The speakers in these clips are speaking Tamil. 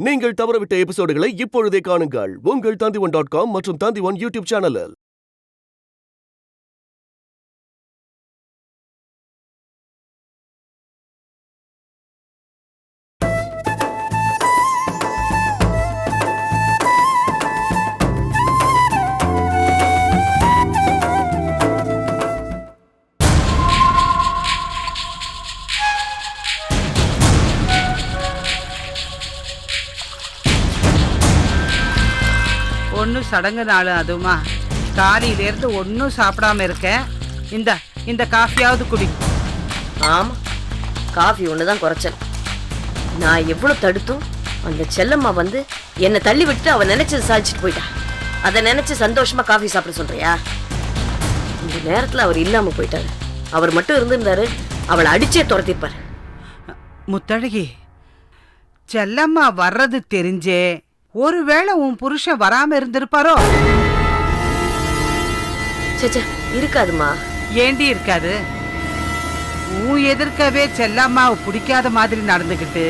நீங்கள் தவறவிட்ட எபிசோடுகளை இப்பொழுதே காணுங்கள் உங்கள் Tandivan.com மற்றும் Tandivan யூடியூப் சேனலில். ஒன்றும் சடங்கு நாள் அதுவுமா காலையிலேருந்து ஒன்றும் சாப்பிடாம இருக்கேன். இந்த காஃபியாவது குடி. ஆமாம், காஃபி ஒன்று தான் குறைச்சல். நான் எவ்வளோ தடுத்தும் அந்த செல்லம்மா வந்து என்னை தள்ளி விட்டு அவள் நினைச்சது சாதிச்சுட்டு போயிட்டா. அதை நினைச்சு சந்தோஷமா காஃபி சாப்பிட சொல்றியா? இந்த நேரத்தில் அவர் இல்லாமல் போயிட்டாரு. அவர் மட்டும் இருந்திருந்தாரு அவளை அடிச்சே துரத்திருப்பார். முத்தழகி, செல்லம்மா வர்றது தெரிஞ்சே ஒருவேளை உன் புருஷன் வராம இருந்திருப்பாரோ? சேச்சே, இருக்காதுமா. ஏண்டி இருக்காது? உன் எதிர்க்கவே செல்லம்மாவை பிடிக்காத மாதிரி நடந்துகிட்டு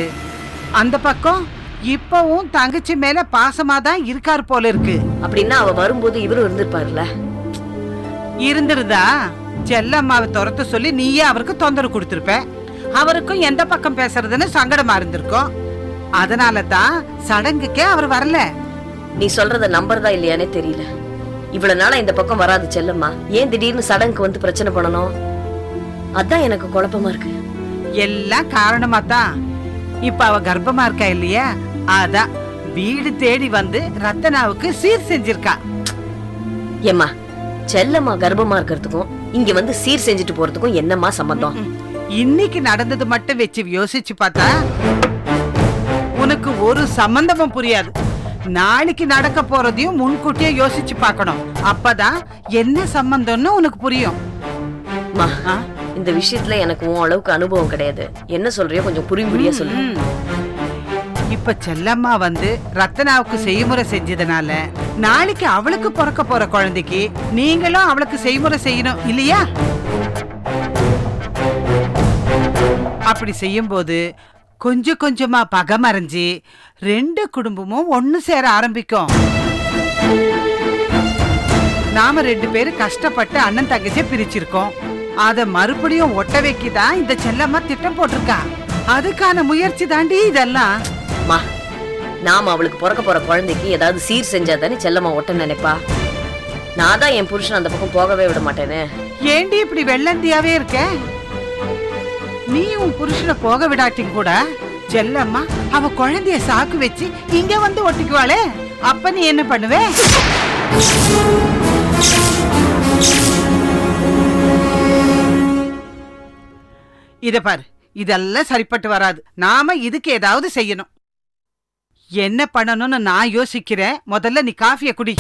அந்த பக்கம் இப்பவும் தங்கச்சி மேல பாசமா தான் இருக்காரு போல இருக்கு. அப்படின்னா அவ வரும்போது இவரும் இருந்திருப்பாருல்ல. இருந்திருந்தா செல்லம்மாவை துரத்த சொல்லி நீயே அவருக்கு தொந்தரவு கொடுத்திருப்ப. அவருக்கும் எந்த பக்கம் பேசுறதுன்னு சங்கடமா இருந்திருக்கும். அதனால தான் சடங்குக்கே அவர் வரல. நீ சொல்றத நம்புறதா இல்லையானே தெரியல. இவ்வளவு நாளா இந்த பக்கம் வராது செல்லம்மா, ஏன் திடீர்னு சடங்குக்கு வந்து பிரச்சனை பண்ணணும்? அதான் எனக்கு குழப்பமா இருக்கு. எல்லாம் காரணமா தான் இப்ப அவ கர்ப்பமா இருக்கா இல்லையா, அதான் வீடு தேடி வந்து ரத்தனாவுக்கு சீர் செஞ்சிருக்கா. ஏம்மா, செல்லம்மா கர்ப்பமா இருக்கிறதுக்கும் இங்க வந்து சீர் செஞ்சுட்டு போறதுக்கும் என்னம்மா சம்பந்தம்? இன்னைக்கு நடந்தது மட்டும் வச்சு யோசிச்சு பார்த்தா உனக்கு ஒரு சம்பந்தமும் புரியாது. நாளைக்கு நடக்க போறதையும் முன்கூட்டியே யோசிச்சு பார்க்கணும். அப்பதான் என்ன சம்பந்தம்னு உனக்கு புரியும். இந்த விஷயத்துல எனக்கு உன் அளவுக்கு அனுபவம் கிடையாது. என்ன சொல்றியோ கொஞ்சம் புரியும்படியா சொல்லு. இப்ப செல்லம்மா வந்து ரத்தனாவுக்கு செய்முறை செஞ்சதுனால நாளைக்கு அவளுக்கு பிறக்க போற குழந்தைக்கு நீங்களும் அவளுக்கு செய்முறை செய்யணும் இல்லையா? அப்படி செய்யும் போது கொஞ்சம் கொஞ்சமா பகை மறைஞ்சி ரெண்டு குடும்பமும் ஒண்ணு சேர ஆரம்பிக்கும். நாம ரெண்டு பேரும் கஷ்டப்பட்டு அண்ணன் தங்கச்சியை பிரிச்சிருக்கோம். அத மறுபடியும் ஒட்ட வைக்கதான் இந்த செல்லம்மா திட்டம் போட்டிருக்கா. அதுக்கான முயற்சி தாண்டி இதெல்லாம். நாம அவளுக்கு பிறக்க போற குழந்தைக்கு ஏதாவது சீர் செஞ்சாதானே செல்லம்மா ஒட்ட நினைப்பா. நான் தான் என் புருஷன் அந்த பக்கம் போகவே விட மாட்டேனே. ஏண்டி இப்படி வெள்ளந்தியாவே இருக்க? நீ உன் புருஷனை போக விடாட்டிங் கூட செல்லம்மா அவ குழந்தைய சாக்கு வச்சு இங்க வந்து ஒட்டிக்குவாளே, அப்ப நீ என்ன பண்ணுவே? இத பாரு, இதெல்லாம் சரிப்பட்டு வராது. நாம இதுக்கு ஏதாவது செய்யணும். என்ன பண்ணணும்னு நான் யோசிக்கிறேன். முதல்ல நீ காஃபியை குடி.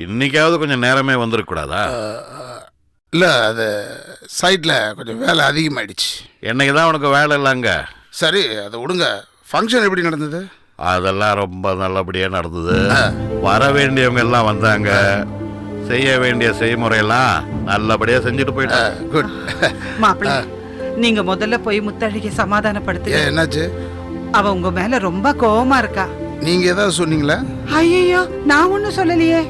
இன்னைக்காவது கொஞ்சம் நேரமே வந்துருக்கூடாதா? இல்லை, அது சைட்டில் கொஞ்சம் வேலை அதிகமாகிடுச்சு. என்னைக்கு தான் உனக்கு வேலை இல்லைங்க? சரி, அதை விடுங்க. ஃபங்க்ஷன் எப்படி நடந்தது? அதெல்லாம் ரொம்ப நல்லபடியாக நடந்தது. வர வேண்டியவங்க எல்லாம் வந்தாங்க. செய்ய வேண்டிய செய்முறையெல்லாம் நல்லபடியாக செஞ்சுட்டு போயிட்டாங்க. குட். மாப்பிள்ளை, நீங்க முதல்ல போய் முத்தழகியை சமாதானப்படுத்து. என்னாச்சு? அவ உங்க மேல ரொம்ப கோவமா இருக்கா. நீங்க ஏதாவது சொன்னீங்களா? ஐயோ, நான் ஒன்னும் சொல்லலையே.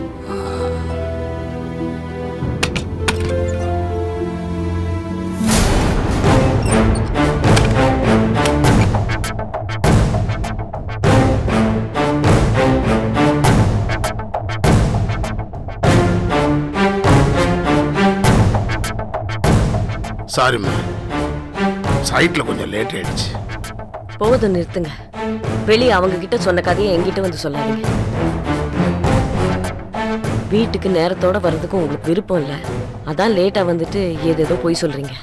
சாரிம்மா, சைட்ல கொஞ்சம் லேட் ஆயிடுச்சு. போதும், நிறுத்துங்க. வெளியே அவங்க கிட்ட சொன்ன கதையை என்கிட்ட வந்து சொல்லாதீங்க. வீட்டுக்கு நேரத்தோட வர்றதுக்கும் உங்களுக்கு விருப்பம் இல்லை, அதான் லேட்டா வந்துட்டு ஏதேதோ போய் சொல்றீங்க.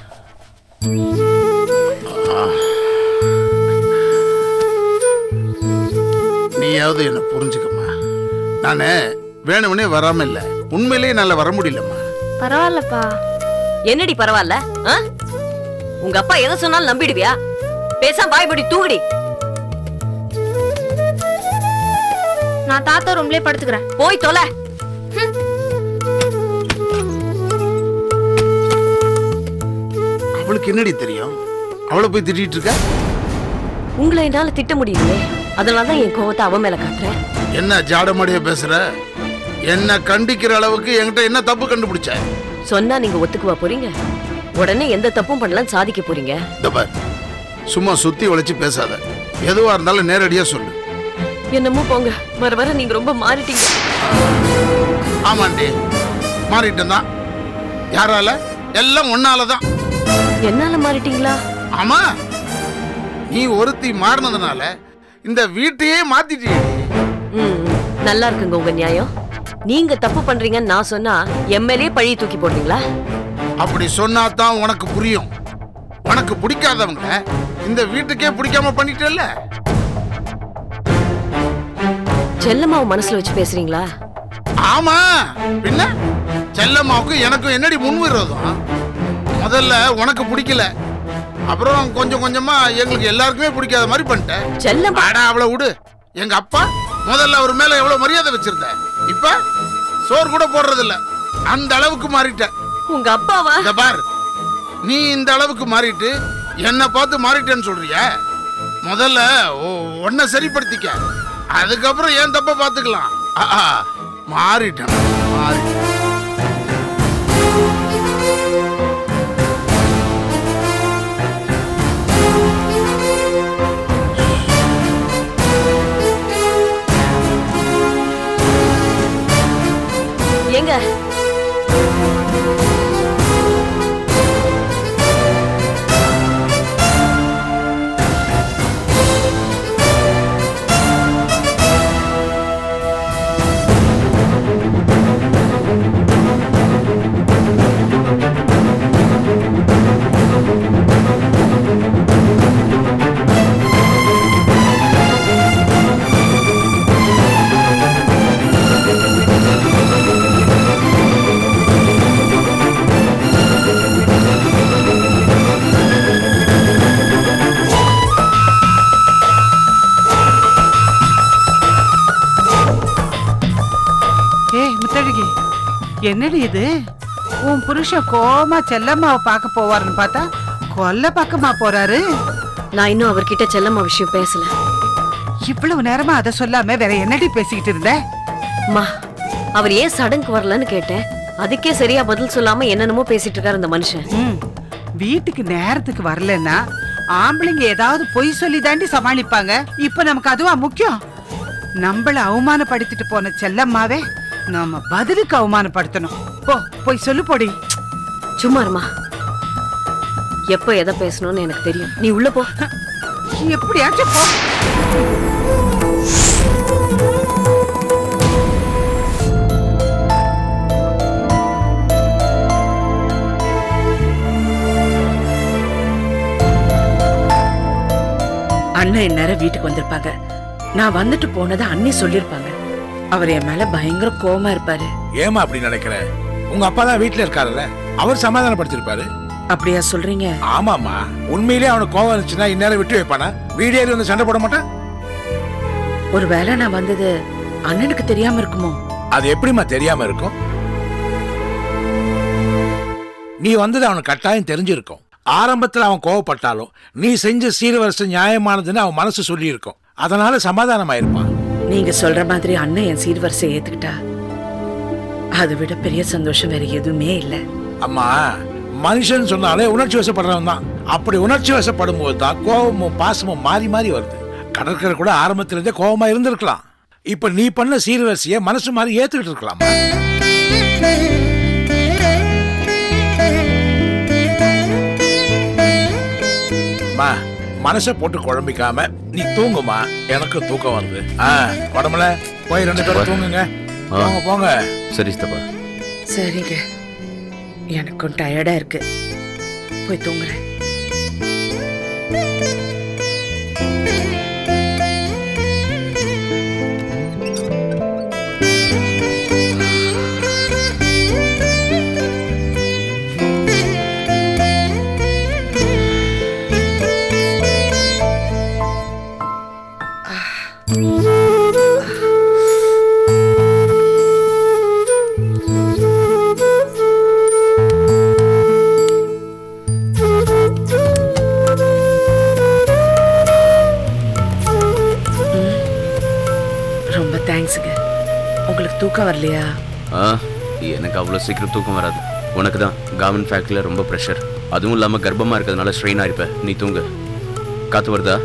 நீயாவது என்ன புரிஞ்சுக்கம்மா. நானு வேணும்னே வராம இல்ல, உண்மையிலேயே என்னால வர முடியலம்மா. பரவாயில்லப்பா. என்னடி பரவாயில்ல? உங்க அப்பா எதை சொன்னாலும் நம்பிடுவியா? பேசாம பாய்படி தூங்குடி. நான் தாத்தா ரூம்லயே படுத்துக்கிறேன். போய் தொலை. அவளுக்கு என்னடி தெரியும்? அவளை போய் திட்டிட்டு இருக்க? உங்களை என்னால திட்ட முடியலையே, அதனாலதான் என் கோவத்தை அவன் மேல காட்டுறேன். என்ன ஜாடமாடியா பேசுற? என்ன கண்டிக்கிற அளவுக்கு என்கிட்ட என்ன தப்பு கண்டுபிடிச்ச? சொன்னா நீங்க ஒத்துக்குவா போறீங்க? உடனே எந்த தப்பும் பண்ணலாம் சாதிக்க போறீங்க. இந்த பார், சும்மா சுத்தி வளைச்சு பேசாத. எதுவா இருந்தாலும் நேரடியா சொல்லு. என்னமோ போங்க, வர வர நீங்க ரொம்ப மாறிட்டீங்க. ஆமாண்டி, மாறிட்டேன் தான். யாரால? எல்லாம் ஒன்னாலதான். என்னால மாறிட்டீங்களா? ஆமா, நீ ஒருத்தி மாறினதுனால இந்த வீட்டையே மாத்திட்டீ. நல்லா இருக்குங்க உங்க நியாயம். நீங்க தப்பு பண்றீங்கன்னு நான் சொன்னா எம்எல்ஏ பழி தூக்கி போடுறீங்களா? அப்படி சொன்னாதான் உனக்கு புரியும். உனக்கு பிடிக்காதவங்க இந்த வீட்டுக்கே பிடிக்காம பண்ணிட்டல. செல்லம்மாவை மனசுல வச்சு பேசுறீங்களா? ஆமா, பின்ன செல்லம்மாவுக்கு எனக்கும் என்னடி முன்விரோதம்? முதல்ல உனக்கு பிடிக்கல, அப்புறம் கொஞ்சம் கொஞ்சமா எங்களுக்கு எல்லாருக்குமே பிடிக்காத மாதிரி பண்ணிட்டேன். செல்லம்மா அவளை விடு. எங்க அப்பா முதல்ல அவர் மேல எவ்வளவு மரியாதை வச்சிருந்த, இப்ப சோறு கூட போடுறது இல்ல. அந்த அளவுக்கு மாறிட்ட. உங்க அப்பாவா? இந்த பார், நீ இந்த அளவுக்கு மாறிட்டு என்ன பார்த்து மாறிட்டேன்னு சொல்றிய. முதல்ல உன்னை சரிப்படுத்திக்க, அதுக்கப்புறம் ஏன் தப்ப பாத்துக்கலாம். மாறிட்டேன், மாறிட்டேன். எங்க என்னடி இது? உன் புருஷன் கோமா செல்லம்மாவை பார்க்க போவாருன்னு பார்த்தா கொல்ல பக்கமா போறாரு. நான் இன்னும் அவர்கிட்ட செல்லம்மா விஷயம் பேசல. இவ்வளவு நேரமா அதை சொல்லாம வேற என்னடி பேசிக்கிட்டு இருந்த? மா, அவர் ஏன் சடங்கு வரலன்னு கேட்டேன். அதுக்கே சரியா பதில் சொல்லாம என்னென்னமோ பேசிட்டு இருக்காரு அந்த மனுஷன். வீட்டுக்கு நேரத்துக்கு வரலன்னா ஆம்பளைங்க ஏதாவது பொய் சொல்லி தாண்டி சமாளிப்பாங்க. இப்ப நமக்கு அதுவா முக்கியம்? நம்மள அவமானப்படுத்திட்டு போன செல்லம்மாவே நாம பதிலுக்கு அவமானப்படுத்தணும். போய் சொல்லு போடி. சும்மா இருமா, எப்ப எதை பேசணும்னு எனக்கு தெரியும். நீ உள்ள போ. எப்படியாச்சும் போ. அண்ணன் இந்நேரம் வீட்டுக்கு வந்திருப்பாங்க. நான் வந்துட்டு போனதை அண்ணி சொல்லிருப்பாங்க. அவர் என் மேல பயங்கர கோவமா இருப்பாரு. ஏமா அப்படி நினைக்கிற? உங்க அப்பா தான் வீட்டுல இருக்காருல்ல, அவர் சமாதானப்படுத்திருப்பாரு. அப்படியா சொல்றீங்க? ஆமாமா, உண்மையிலேயே அவனுக்கு கோவம் இருந்துச்சுன்னா இந்நேரம் விட்டு வைப்பானா? வீடியோல வந்து சண்டை போட மாட்டான். ஒருவேளை நான் வந்தது அண்ணனுக்கு தெரியாம இருக்குமோ? அது எப்படிமா தெரியாம இருக்கும்? நீ வந்தது அவனுக்கு கட்டாயம் தெரிஞ்சிருக்கும். ஆரம்பத்துல அவன் கோவப்பட்டாலும் நீ செஞ்ச சீர்வரிசை நியாயமானதுன்னு அவன் மனசு சொல்லி இருக்கும். அதனால சமாதானமாயிருப்பான். நீங்க சொல்ற மாதிரி அண்ணன் என் சீர்வரிசை ஏத்துக்கிட்டா அதை விட பெரிய சந்தோஷம் வேற எதுவுமே இல்லை. அம்மா, மனுஷன் சொன்னாலே உணர்ச்சி வசப்படுறவன் தான். அப்படி உணர்ச்சி வசப்படும் போது தான் கோபமும் பாசமும் மாறி மாறி வருது. கடற்கரை கூட ஆரம்பத்துல இருந்தே கோபமா இருந்திருக்கலாம். இப்ப நீ பண்ண சீர்வரிசைய மனசு மாதிரி ஏத்துக்கிட்டு இருக்கலாம். மா மனசை போட்டு குழம்பிக்காம நீ தூங்குமா, எனக்கு தூக்கம் வருது. உடம்புல போய் 2 பேரும் தூங்குங்க. போங்க போங்க. சரி சித்தப்பா. சரிங்க, எனக்கும் டயர்டா இருக்கு, போய் தூங்குறேன். ரொம்ப தேங்க்ஸுங்க. உங்களுக்கு தூக்கம் வரலையா? எனக்கு அவ்வளோ சீக்கிரம் தூக்கம் வராது. உனக்கு தான் கார்மெண்ட் ஃபேக்ட்ரியில் ரொம்ப ப்ரெஷர், அதுவும் இல்லாமல் கர்ப்பமாக இருக்கிறதுனால ஸ்ட்ரெயின் ஆயிருப்ப. நீ தூங்கு. காற்று வருதா?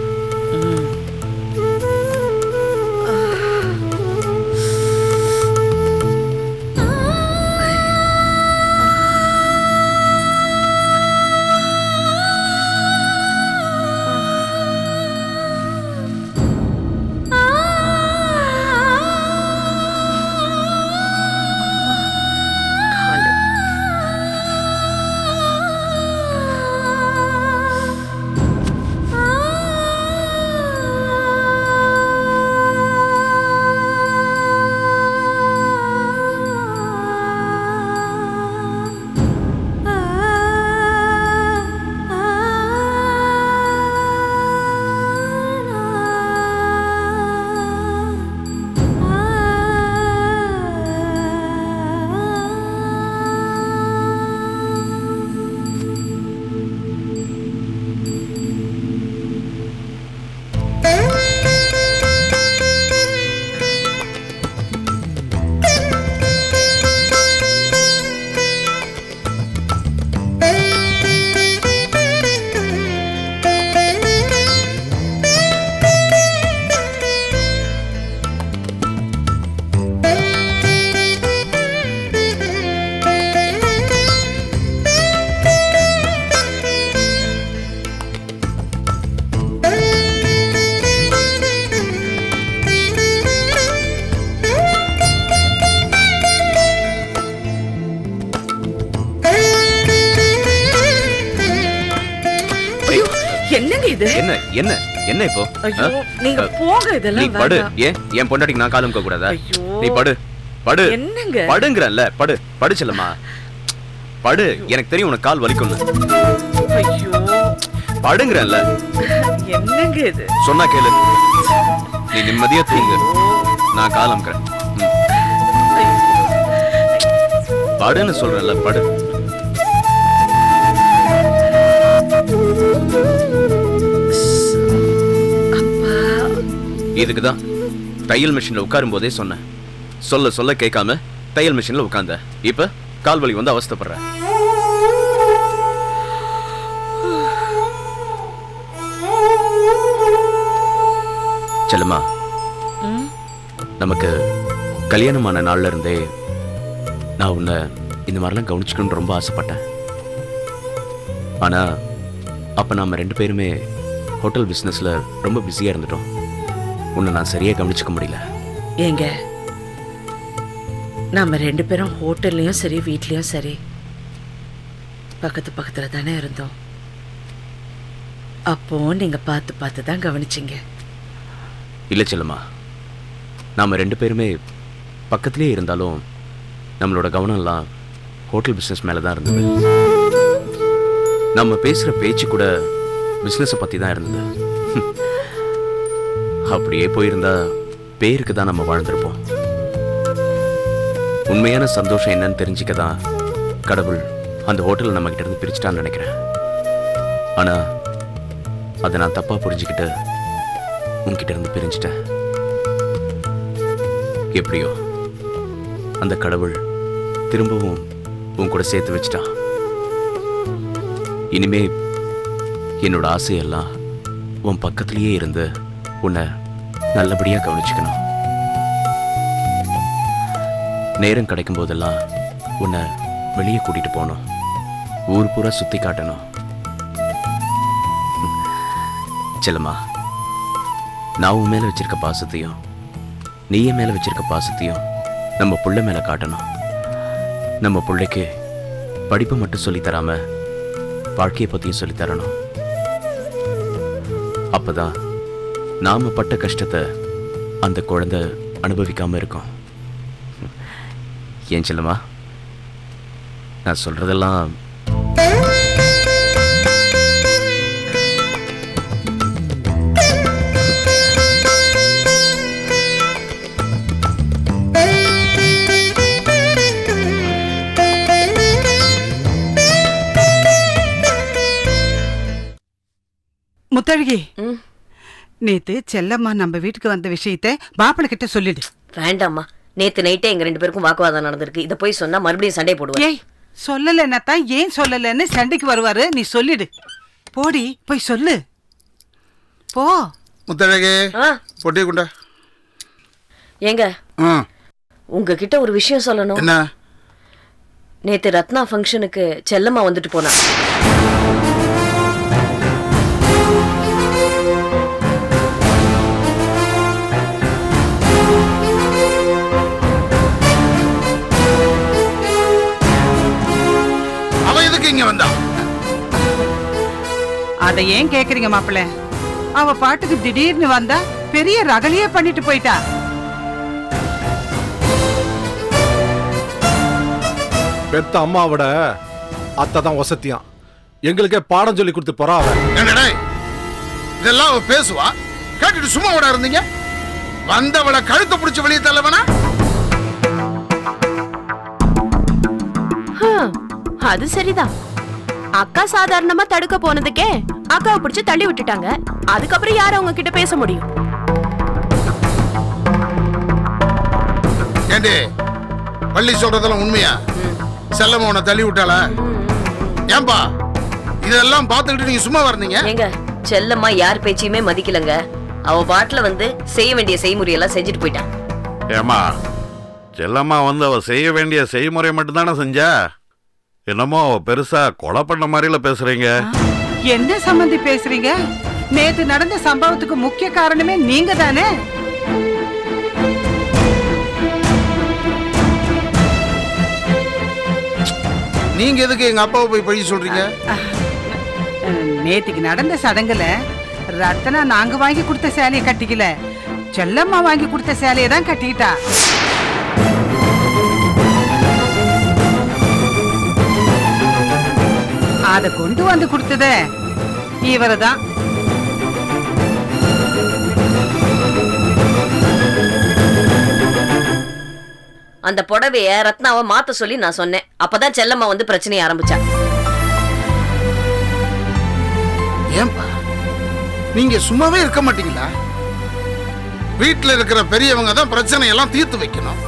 என்னங்க இது? என்ன என்ன என்ன இப்போ? ஐயோ நீங்க போங்க, நீ இதெல்லாம் படு. வேண்டாம். ஏன் என் பொண்டாட்டிக்கு நான் காலம் கூடாதா? ஐயோ நீ படு படு. என்னங்க? படுங்கறல்ல, படு படு செல்லம்மா படு. எனக்கு தெரியும் உனக்கு கால் வலிக்கும்னு. ஐயோ படுங்கறல்ல. என்னங்க இது? சொன்னா கேளு. நீ நிம்மதியா தூங்கு, நான் கால் அமுக்குறேன். படுன்னு சொல்றேன்ல, படு. இதுக்குதான் தையல் மிஷின்ல உட்காரும் போதே சொன்னேன், சொல்ல சொல்ல கேட்காம தையல் மிஷின்ல உட்கார்ந்த. இப்ப கால் வலி வந்து அவஸ்தைப்படுற. செல்லம்மா, நமக்கு கல்யாணமான நாள்ல இருந்தே நான் உன்னை இந்த மாதிரிலாம் கவனிச்சுக்கணும்னு ரொம்ப ஆசைப்பட்டேன். ஆனா அப்ப நாம 2 பேருமே ஹோட்டல் பிசினஸ்ல ரொம்ப பிஸியா இருந்துட்டோம். உன்னை நான் சரியா கவனிச்சுக்க முடியல. ஏங்க, நாம 2 பேரும் ஹோட்டல்லையும் சரி வீட்லயும் சரி பக்கத்து பக்கத்துல தானே இருந்தோம். அப்போ நீங்க பார்த்து பார்த்து தான் கவனிச்சிங்க. இல்லை செல்லம்மா, நாம் 2 பேருமே பக்கத்துலேயே இருந்தாலும் நம்மளோட கவனம்லாம் ஹோட்டல் பிஸ்னஸ் மேலே தான் இருந்தது. நம்ம பேசுகிற பேச்சு கூட பிஸ்னஸை பற்றி தான் இருந்தது. அப்படியே போயிருந்தா பேருக்கு தான் நம்ம வாழ்ந்திருப்போம். உண்மையான சந்தோஷம் என்னன்னு தெரிஞ்சுக்க தான் கடவுள் அந்த ஹோட்டலை நம்மகிட்ட இருந்து பிரிச்சுட்டான்னு நினைக்கிறேன். ஆனால் அதை நான் தப்பாக புரிஞ்சுக்கிட்டு உன்கிட்ட இருந்து பிரிஞ்சிட்டேன். எப்படியோ அந்த கடவுள் திரும்பவும் உன் கூட சேர்த்து வச்சிட்டான். இனிமே என்னோட ஆசையெல்லாம் உன் பக்கத்திலேயே இருந்து உன்னை நல்லபடியா கவனிச்சுக்கணும். நேரம் கிடைக்கும் போதெல்லாம் உன்னை வெளியே கூட்டிட்டு போகணும். ஊர் பூரா சுத்தி காட்டணும். செல்லம்மா, நான் உன் மேல வச்சிருக்க பாசத்தையும் நீ என் மேல வச்சிருக்க பாசத்தையும் நம்ம புள்ள மேல காட்டணும். நம்ம பிள்ளைக்கு படிப்பை மட்டும் சொல்லித் தராம வாழ்க்கையை பத்தியும் சொல்லித் தரணும். அப்பதான் நாம பட்ட கஷ்டத்தை அந்த குழந்தை அனுபவிக்காம இருக்கும். ஏன் செல்லம்மா, நான் சொல்றதெல்லாம் முத்தழகி, நேத்து செல்லம்மா நம்ம வீட்டுக்கு வந்த விஷயத்தை மாப்பிள்ளை கிட்ட சொல்லிடு. வேண்டாம்மா, நேத்து நைட்டே எங்க 2 பேருக்கும் வாக்குவாதம் நடந்திருக்கு. இதை போய் சொன்னா மறுபடியும் சண்டை போடுவேன். ஏய், சொல்லலைன்னா தான் ஏன் சொல்லலைன்னு சண்டைக்கு வருவாரு. நீ சொல்லிடு. போடி, போய் சொல்லு. போ. முத்தழகே, பொட்டி குண்டா. ஏங்க, உங்ககிட்ட ஒரு விஷயம் சொல்லணும். என்ன? நேத்து ரத்னா ஃபங்க்ஷனுக்கு செல்லம்மா வந்துட்டு போனா. இங்க வந்தா அதை ஏன் கேக்குறீங்க மாப்பிள்ளை? அவ பாட்டுக்கு திடீர்னு வந்தா பெரிய ரகலையே பண்ணிட்டு போயிட்டா. பெத்த அம்மாவோட அத்தை தான் வசத்தியான். எங்களுக்கே பாடம் சொல்லி கொடுத்து போறா அவ. இதெல்லாம் அவ பேசுவா, கேட்டுட்டு சும்மா விட இருந்தீங்க. வந்தவளை கழுத்தை பிடிச்சு வெளியே தள்ளவனா? அது சரிதான். அக்கா சாதாரணமா தடுக்க போனதுக்கே அக்காவை பிடிச்சு தள்ளி விட்டுட்டாங்க. அதுக்கப்புறம் யார் அவங்க கிட்ட பேச முடியும்? ஏண்டி, பள்ளி சொல்றதெல்லாம் உண்மையா? செல்லம்மா உன்னை தள்ளி விட்டாளா? ஏன்பா இதெல்லாம் பார்த்துக்கிட்டு நீங்க சும்மா வரீங்க? ஏங்க, செல்லம்மா யார் பேச்சையுமே மதிக்கலங்க. அவ பாட்டுல வந்து செய்ய வேண்டிய செய்முறையெல்லாம் செஞ்சுட்டு போயிட்டான். ஏமா, செல்லம்மா வந்து அவ செய்ய வேண்டிய செய்முறை மட்டும் தானே செஞ்சா? என்னமோ பெருசா கொலை பண்ண மாதிரில பேசுறீங்க. என்ன சம்பந்தி பேசுறீங்க? நேத்து நடந்த சம்பவத்துக்கு முக்கிய காரணமே நீங்க தானே. நீங்க எதுக்கு எங்க அப்பாவை போய் பழி சொல்றீங்க? நேத்துக்கு நடந்த சடங்குல ரத்தனா நாங்க வாங்கி கொடுத்த சேலையை கட்டிக்கல, செல்லம்மா வாங்கி கொடுத்த சேலையை தான் கட்டிக்கிட்டா. அத கொண்டு வந்து கொடுத்தத இவர்தான். அந்த புடவைய ரத்னாவை மாத்த சொல்லி நான் சொன்னேன். அப்பதான் செல்லம்மா வந்து பிரச்சனையை ஆரம்பிச்சா. ஏன்பா நீங்க சும்மாவே இருக்க மாட்டீங்களா? வீட்டுல இருக்கிற பெரியவங்க தான் பிரச்சனை எல்லாம் தீர்த்து வைக்கணும்.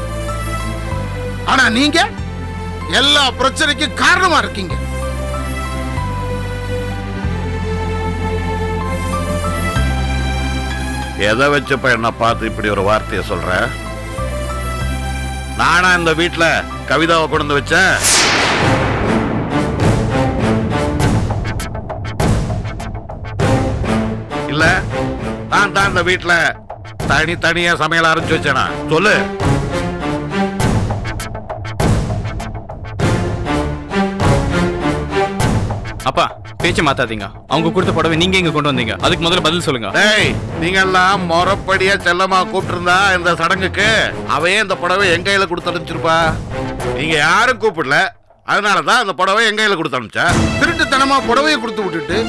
ஆனா நீங்க எல்லா பிரச்சனைக்கும் காரணமா இருக்கீங்க. எதை வச்சப்ப என்ன பார்த்து இப்படி ஒரு வார்த்தையை சொல்ற? நானா இந்த வீட்டுல கவிதாவை கொண்டு வச்சேன்? இல்ல, நான் தான் இந்த வீட்டுல தனியா சமையல் ஆரம்பிச்சு வச்சேனா? சொல்லு. அப்பா, பேச்சு மாத்தாதீங்க. அவங்க கொடுத்த புடவை நீங்க எங்க கொண்டு வந்தீங்க? அதுக்கு முதல்ல பதில் சொல்லுங்க. நீங்க எல்லாம் முறப்படியா செல்லமா கூப்பிட்டு இருந்தா இந்த சடங்குக்கு அவையே இந்த புடவை எங்க கையில கொடுத்து அனுப்பிச்சிருப்பா. நீங்க யாரும் கூப்பிடல, அதனாலதான் அந்த புடவை எங்க கையில கொடுத்து அனுப்பிச்சா. திருட்டுத்தனமா புடவையை கொடுத்து விட்டுட்டு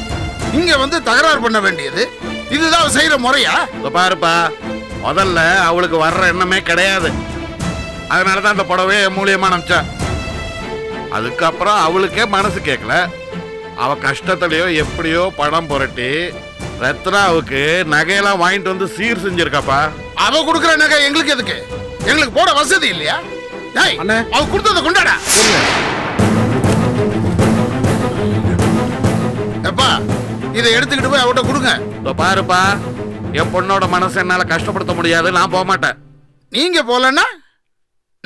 இங்க வந்து தகராறு பண்ண வேண்டியது இதுதான் செய்யற முறையா? பாருப்பா, முதல்ல அவளுக்கு வர்ற எண்ணமே கிடையாது. அதனாலதான் அந்த புடவையை மூலியமா அனுப்பிச்சா. அதுக்கப்புறம் அவளுக்கே மனசு கேட்கல. அவ கஷ்டத்திலயோ எப்படியோ பணம் புரட்டி ரத்னாவுக்கு நகையெல்லாம் வாங்கிட்டு வந்து சீர் செஞ்சிருக்காப்பா. அவ கொடுக்குற நகை எங்களுக்கு எதுக்கு? எங்களுக்கு போட வசதி இல்லையா? அவ கொடுத்தத கொண்டாடா. எப்பா, இதை எடுத்துக்கிட்டு போய் அவட்ட கொடுங்க. பாருப்பா, என் பொண்ணோட மனசு என்னால கஷ்டப்படுத்த முடியாது. நான் போக மாட்டேன். நீங்க போலன்னா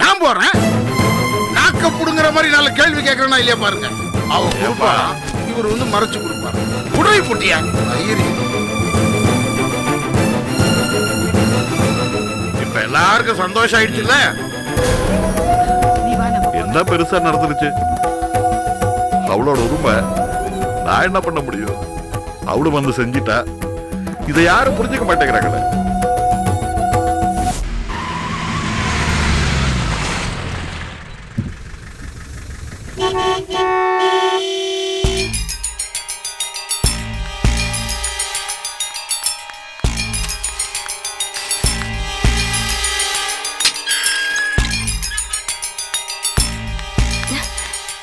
நான் போறேன். நாக்க புடுங்குற மாதிரி நல்ல கேள்வி கேட்கறேன்னா இல்லையா பாருங்க. அவ கொடுப்பா, இவர் வந்து மறைச்சு கொடுப்பாரு. உடவை போட்டியா? எல்லாருக்கும் சந்தோஷம் ஆயிடுச்சுல்ல? என்ன பெருசா நடந்துருச்சு? அவளோட உரிமை, நான் என்ன பண்ண முடியும்? அவளு வந்து செஞ்சிட்டா. இதை யாரும் புரிஞ்சுக்க மாட்டேங்கிறாங்களே.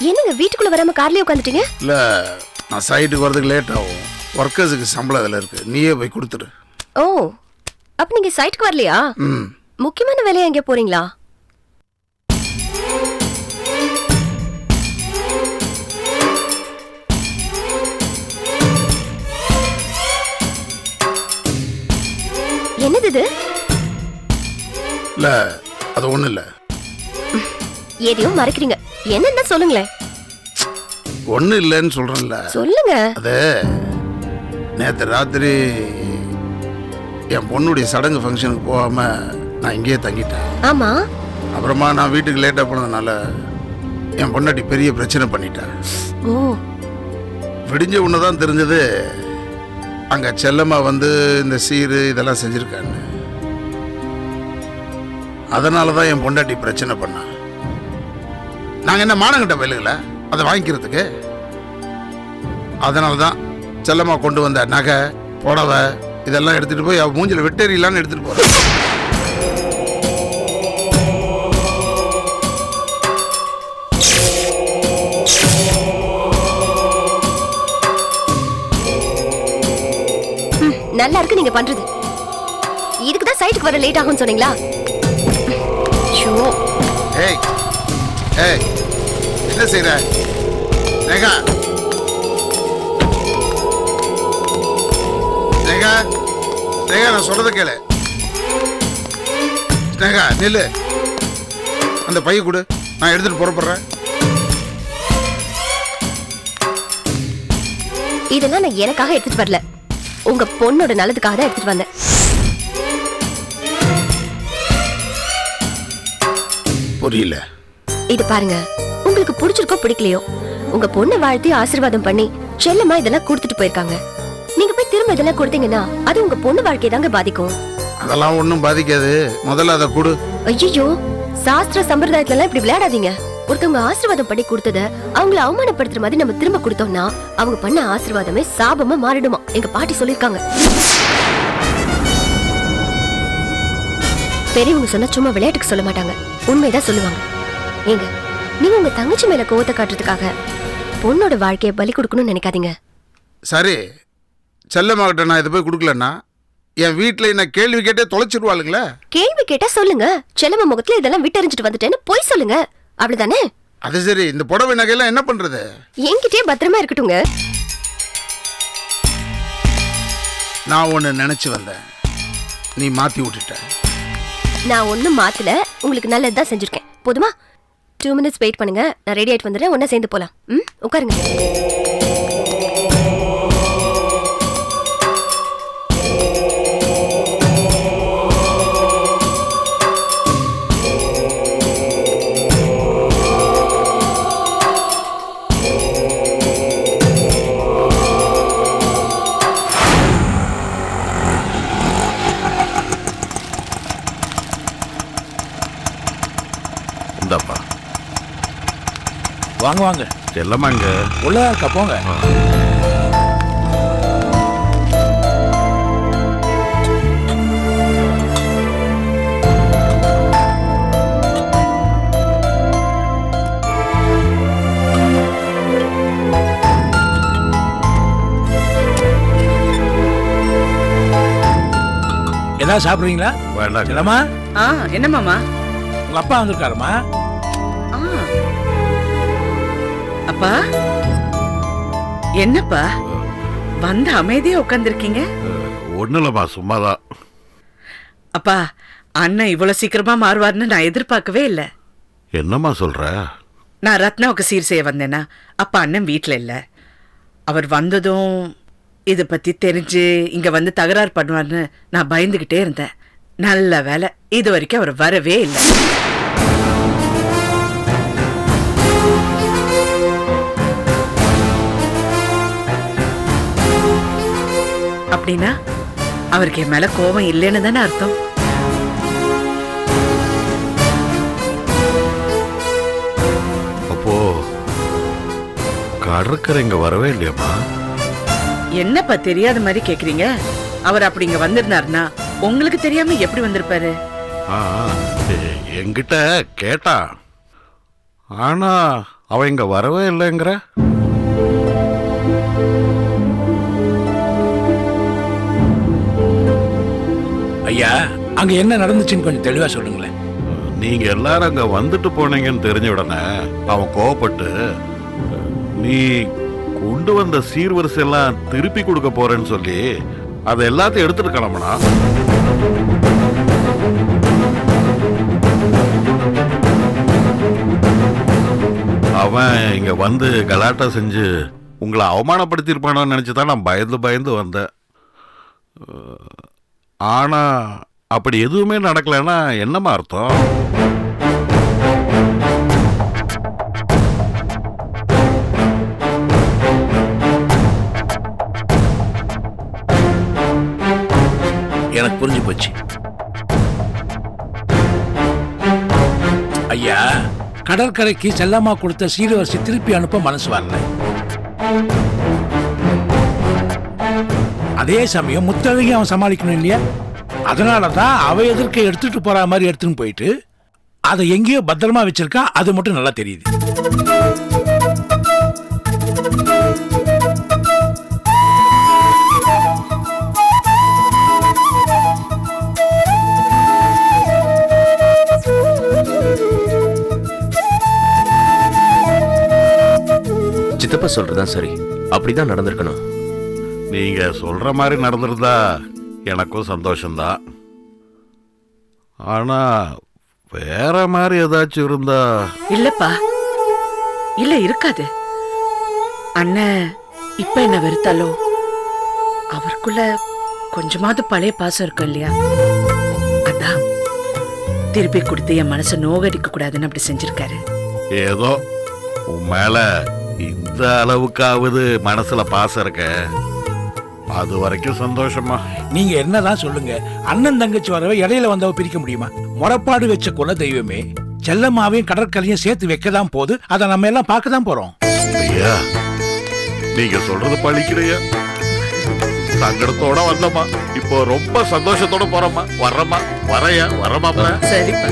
என்னங்க வீட்டுக்குள்ள வராம கார்லயே உட்காந்துட்டீங்க? இல்ல, நான் சைட்டுக்கு வரதுக்கு லேட் ஆகும். ஒர்க்கர்ஸுக்கு சம்பளம் அதில் இருக்கு, நீயே போய் கொடுத்துரு. ஓ, அப்ப நீங்க சைட்டுக்கு வரலையா? முக்கியமான வேலையா எங்க போறீங்களா? என்னது இது? இல்ல, அது ஒண்ணு இல்ல. எதையும் மறைக்கிறீங்க, என்னன்னா சொல்லுங்களேன். ஒண்ணு இல்லன்னு சொல்றேன்ல. சொல்லுங்க. அது நேத்து ராத்திரி என் பொண்ணுடைய சடங்கு ஃபங்க்ஷனுக்கு போகாம நான் இங்கேயே தங்கிட்டேன். ஆமா. அப்புறமா நான் வீட்டுக்கு லேட்டா போனதுனால என் பொண்டாட்டி பெரிய பிரச்சனை பண்ணிட்டேன். ஓ. விடிஞ்ச உன்னதான் தெரிஞ்சது அங்க செல்லம்மா வந்து இந்த சீரு இதெல்லாம் செஞ்சிருக்கான்னு. அதனாலதான் என் பொண்டாட்டி பிரச்சனை பண்ணா. நாங்க என்ன மானங்கிட்ட பயிலுங்கள அதை வாங்கிக்கிறதுக்கு? அதனாலதான் செல்லம்மா கொண்டு வந்த நகை புடவை இதெல்லாம் எடுத்துட்டு போய் அவ மூஞ்சில வெட்டேறியலான்னு எடுத்துட்டு போறேன். நல்லா இருக்கு நீங்க பண்றது. இதுக்குதான் சைட்டுக்கு வர லேட் ஆகும்னு சொன்னீங்களா? ஏய் ஏய், என்ன செய்யற? ரேகா ரேகா ரேகா, நான் சொல்றத கேளு. ரேகா நில்லு, அந்த பைய கொடு, நான் எடுத்துட்டு புறப்படுறேன். இதெல்லாம் நான் எனக்காக எடுத்துட்டு வரல, உங்க பொண்ணோட நல்லதுக்காக தான் எடுத்துட்டு வந்தேன். புரியல. இது பாருங்க, உங்களுக்கு பிடிச்சிருக்கோ பிடிக்கலையோ, உங்க பொண்ணை வாழ்த்தி ஆசீர்வாதம் பண்ணி செல்லமா இதெல்லாம் கொடுத்துட்டு போயிருக்காங்க. நீங்க போய் திரும்ப இதெல்லாம் கொடுத்தீங்கன்னா அது உங்க பொண்ணு வாழ்க்கையை தாங்க பாதிக்கும். அதெல்லாம் ஒண்ணும் பாதிக்காது, முதல்ல அதை கொடு. ஐயோ, சாஸ்திர சம்பிரதாயத்துல எல்லாம் இப்படி விளையாடாதீங்க. ஒருத்தவங்க ஆசீர்வாதம் பண்ணி கொடுத்தத அவங்கள அவமானப்படுத்துற மாதிரி நம்ம திரும்ப கொடுத்தோம்னா அவங்க பண்ண ஆசீர்வாதமே சாபமா மாறிடுமா. எங்க பாட்டி சொல்லிருக்காங்க. பெரியவங்க சொன்னா சும்மா விளையாட்டுக்கு சொல்ல மாட்டாங்க, உண்மைதான் சொல்லுவாங்க. ஏங்க, நீங்க உங்க தங்கச்சி மேல கோவத்தை காட்டுறதுக்காக பொண்ணோட வாழ்க்கையை பலி கொடுக்கணும்னு நினைக்காதீங்க. சரி, செல்லம்மாகிட்ட நான் இதை போய் கொடுக்கலன்னா என் வீட்டுல என்ன கேள்வி கேட்டே தொலைச்சிருவாளுங்களே. கேள்வி கேட்டா சொல்லுங்க, செல்லம்மா முகத்துல இதெல்லாம் விட்டறிஞ்சிட்டு வந்துட்டேன்னு போய் சொல்லுங்க, அவ்வளவுதானே? அது சரி, இந்த புடவை நகையெல்லாம் என்ன பண்றது? என்கிட்டயே பத்திரமா இருக்கட்டுங்க. நான் ஒன்னு நினைச்சு வந்தேன், நீ மாத்தி விட்டுட்ட. நான் ஒன்னும் மாத்தல, உங்களுக்கு நல்லதுதான் செஞ்சிருக்கேன். போதுமா? 2 minutes வெயிட் பண்ணுங்க, நான் ரெடி ஆயிட்டு வந்துடுறேன். ஒன்னா சேர்ந்து போலாம். உட்காருங்க. இந்தாப்பா. வாங்க வாங்க. செல்லம்மா இங்க உள்ளதா இருக்கா? போங்க. ஏதாவது சாப்பிடுறீங்களா? வேண்டாம். செல்லம்மா, என்ன மாமா? உங்க அப்பா வந்திருக்காருமா. அப்பா, என்னப்பா வந்து அமைதியா உட்காந்துருக்கீங்க? ஒன்னும் இல்லம்மா, சும்மாதான். அப்பா, அண்ணன் இவ்வளவு சீக்கிரமா மாறுவார்னு நான் எதிர்பார்க்கவே இல்லை. என்னம்மா சொல்ற? நான் ரத்னாவுக்கு சீர் செய்ய வந்தேன்னா அப்பா அண்ணன் வீட்டுல இல்ல. அவர் வந்ததும் இதை பத்தி தெரிஞ்சு இங்க வந்து தகராறு பண்ணுவார்னு நான் பயந்துகிட்டே இருந்தேன். நல்ல வேலை, இது வரைக்கும் அவர் வரவே இல்லை. அப்படின்னா அவருக்கு என் மேல கோபம் இல்லைன்னு தானே அர்த்தம். அப்போ கடற்கரை இங்க வரவே இல்லையாமா? என்னப்பா தெரியாத மாதிரி கேக்குறீங்க? அவர் அப்படி இங்க வந்திருந்தாருன்னா உங்களுக்கு தெரியாம எப்படி வந்திருப்பாரு? என்கிட்ட கேட்டா, ஆனா அவ இங்க வரவே இல்லைங்கிற. ஐயா, அங்க என்ன நடந்துச்சுன்னு கொஞ்சம் தெளிவா சொல்லுங்களேன். நீங்க எல்லாரும் அங்க வந்துட்டு போனீங்கன்னு தெரிஞ்ச உடனே அவன் கோவப்பட்டு, நீ கொண்டு வந்த சீர்வரிசை எல்லாம் திருப்பி கொடுக்க போறேன்னு சொல்லி அதை எல்லாத்தையும் எடுத்துட்டு கிளம்புனா. அவன் இங்க வந்து கலாட்டா செஞ்சு உங்களை அவமானப்படுத்திருப்பானு நினைச்சுதான் நான் பயந்து பயந்து வந்தேன். ஆனா அப்படி எதுவுமே நடக்கலைன்னா என்னமா அர்த்தம்? எனக்கு புரிஞ்சு போச்சு. ஐயா, கடற்கரைக்கு செல்லம்மா கொடுத்த சீர்வரிசை திருப்பி அனுப்ப மனசு வரல. அதே சமயம் முத்தழகி அவன் சமாளிக்கணும் இல்லையா? அதனாலதான் அவ எதிர்க்க எடுத்துட்டு போற மாதிரி எடுத்துன்னு போயிட்டு அதை எங்கேயோ பத்திரமா வச்சிருக்கா. அது மட்டும் நல்லா தெரியுது. சித்தப்பா சொல்றதுதான் சரி. அப்படிதான் நடந்திருக்கணும். நீங்க சொல்ற மாதிரி நடந்திருந்தா எனக்கும் சந்தோஷம்தான். ஆனா வேற மாதிரி ஏதாச்சும் இருந்தா. இல்லப்பா, இல்ல இருக்காது. அண்ணன் இப்ப என்ன வெறுத்தாலோ அவருக்குள்ள கொஞ்சமாவது பழைய பாசம் இருக்கும் இல்லையா? அதான் திருப்பி கொடுத்து என் மனசை நோகடிக்க கூடாதுன்னு அப்படி செஞ்சிருக்காரு. ஏதோ உன் மேல இந்த அளவுக்காவது மனசுல பாசம் இருக்க, அது வரைக்கும் சந்தோஷமா. நீங்க என்னதான் சொல்லுங்க, அண்ணன் தங்கச்சி வரவே இடையில வந்தவ பிரிக்க முடியுமா? முறப்பாடு வச்ச குல தெய்வமே செல்லம்மாவையும் கடற்கரையும் சேர்த்து வைக்கதான் போது. அதை நம்ம எல்லாம் பார்க்க தான் போறோம். ஐயா, நீங்க சொல்றது பழிக்கிறையா? சங்கடத்தோட வந்தம்மா, இப்போ ரொம்ப சந்தோஷத்தோட போறோமா. வர்றமா, வரையா, வரமா. சரிப்பா.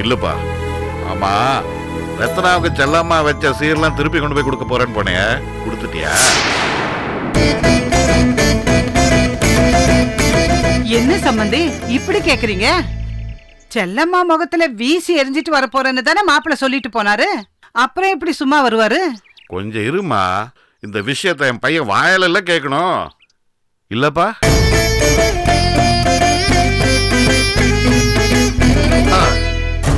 இல்லப்பா. ஆமா, ரத்னாவுக்கு செல்லம்மா வச்ச சீரெல்லாம் திருப்பி கொண்டு போய் கொடுக்க போறேன்னு போனே, கொடுத்துட்டியா? என்ன சம்பந்தி இப்படி கேக்குறீங்க? செல்லம்மா முகத்துல வீசி எரிஞ்சிட்டு வர போறேன்னு தானே மாப்பிள்ள சொல்லிட்டு போனாரு. அப்புறம் எப்படி சும்மா வருவாரு? கொஞ்சம் இருமா, இந்த விஷயத்தை என் பையன் வாயில கேட்கணும் இல்லப்பா.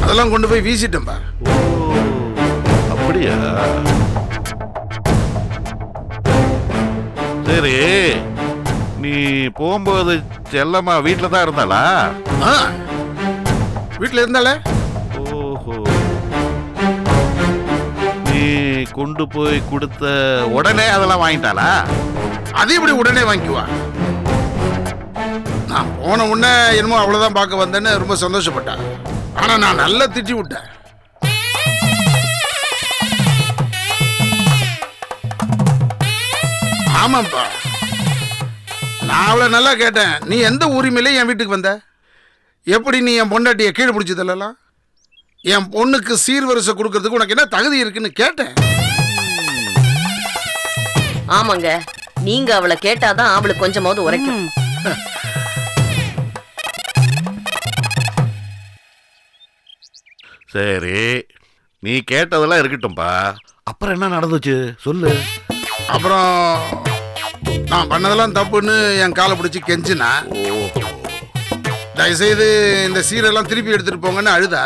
அதெல்லாம் கொண்டு போய் வீசிட்டேன்பா. அப்படியா? சரி, நீ போகும்போது செல்லம்மா வீட்டுல தான் இருந்தாளா? வீட்டுல இருந்தாளே. ஓஹோ, நீ கொண்டு போய் கொடுத்த உடனே அதெல்லாம் வாங்கிட்டாளா? அது எப்படி உடனே வாங்கிக்குவா? நான் போன உடனே என்னமோ அவ்வளவுதான் பார்க்க வந்தேன்னு ரொம்ப சந்தோஷப்பட்டா. ஆனா நான் நல்லா திட்டி விட்டேன். ஆமாப்பா, நான் அவளை நல்லா கேட்டேன். நீ எந்த உரிமையில என் வீட்டுக்கு வந்த? எப்படி நீ என் பொண்டாட்டியை கீழே பிடிச்சதெல்லாம்? என் பொண்ணுக்கு சீர்வரிசை கொடுக்கறதுக்கு உனக்கு என்ன தகுதி இருக்குன்னு கேட்டேன். ஆமாங்க, நீங்க அவளை கேட்டாதான் அவளுக்கு கொஞ்சமாவது உரைக்கும். சரி, நீ கேட்டதெல்லாம் இருக்கட்டும்பா. அப்புறம் என்ன நடந்துச்சு சொல்லு. அப்புறம் நான் பண்ணதெல்லாம் தப்புன்னு என் காலை பிடிச்சி கெஞ்சினா, தயவுசெய்து இந்த சீரெல்லாம் திருப்பி எடுத்துட்டு போங்கன்னு அழுதா.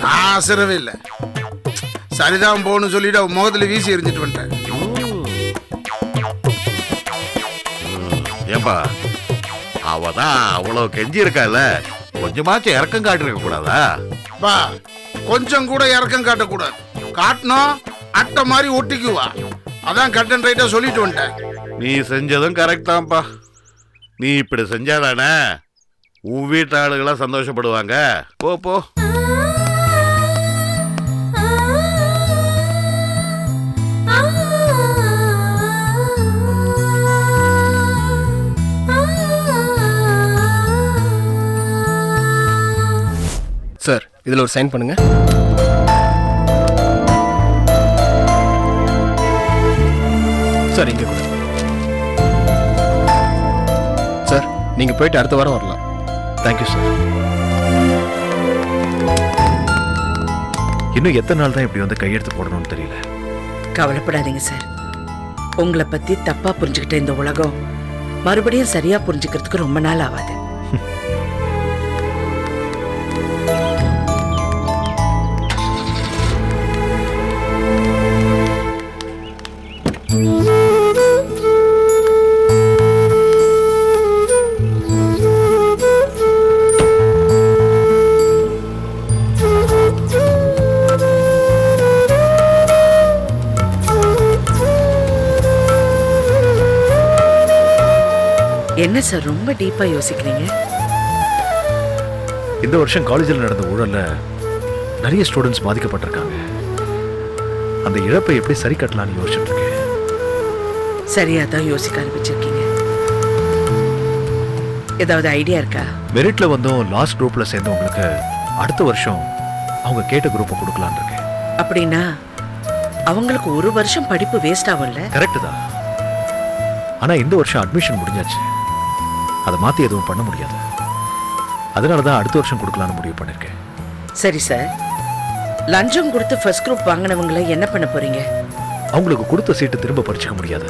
நான் அசரவே இல்லை. சரிதான் போகணும்னு சொல்லிட்டு அவன் முகத்துல வீசி எரிஞ்சிட்டு வந்துட்டேன். ஏன்பா, அவதான் அவ்வளவு கெஞ்சி இருக்கால, கொஞ்சமாச்சும் இறக்கம் காட்டிருக்க கூடாதா? பா, கொஞ்சம் கூட இறக்கம் காட்டக்கூடாது. காட்டணும் அட்டை மாதிரி ஒட்டிக்குவா. அதான் கட் அண்ட் ரைட்டா சொல்லிட்டு வந்துட்டேன். நீ செஞ்சதும் கரெக்ட் தான்ப்பா. நீ இப்படி செஞ்சாதானே உன் வீட்டு ஆளுகளாம் சந்தோஷப்படுவாங்க. போ போ. சார், இதில் ஒரு சைன் பண்ணுங்க. சார், இங்கே கூட. சார், நீங்கள் போயிட்டு அடுத்த வாரம் வரலாம். Thank you sir. இன்னும் எத்தனை நாள் தான் இப்படி வந்து கையெழுத்து போடணும்னு தெரியல. கவலைப்படாதீங்க சார். உங்களை பத்தி தப்பா புரிஞ்சுக்கிட்ட இந்த உலகம் மறுபடியும் சரியா புரிஞ்சுக்கிறதுக்கு ரொம்ப நாள் ஆகாது. என்ன சார் ரொம்ப டீப்பா யோசிக்கிறீங்க? இந்த வருஷம் காலேஜில் நடந்த ஊழல்ல நிறைய ஸ்டூடெண்ட்ஸ் பாதிக்கப்பட்டிருக்காங்க. அந்த இழப்பை எப்படி சரி கட்டலாம்னு யோசிச்சுட்டு இருக்கேன். சரியா தான் யோசிக்க ஆரம்பிச்சிருக்கீங்க. ஏதாவது ஐடியா இருக்கா? மெரிட்ல வந்தும் லாஸ்ட் குரூப்ல சேர்ந்தவங்களுக்கு அடுத்த வருஷம் அவங்க கேட்ட குரூப்பை கொடுக்கலான்னு இருக்கேன். அப்படின்னா அவங்களுக்கு ஒரு வருஷம் படிப்பு வேஸ்ட் ஆகும்ல? கரெக்ட் தான். ஆனா இந்த வருஷம் அட்மிஷன் முடிஞ்சாச்சு. அதை மாத்தி எதுவும் பண்ண முடியாது. அதனாலதான் அடுத்த வருஷம் கொடுக்கலான்னு முடிவு பண்ணிருக்கேன். சரி சார், லஞ்சம் கொடுத்து ஃபர்ஸ்ட் குரூப் வாங்கினவங்களை என்ன பண்ண போறீங்க? அவங்களுக்கு கொடுத்த சீட்டு திரும்ப பறிச்சுக்க முடியாது.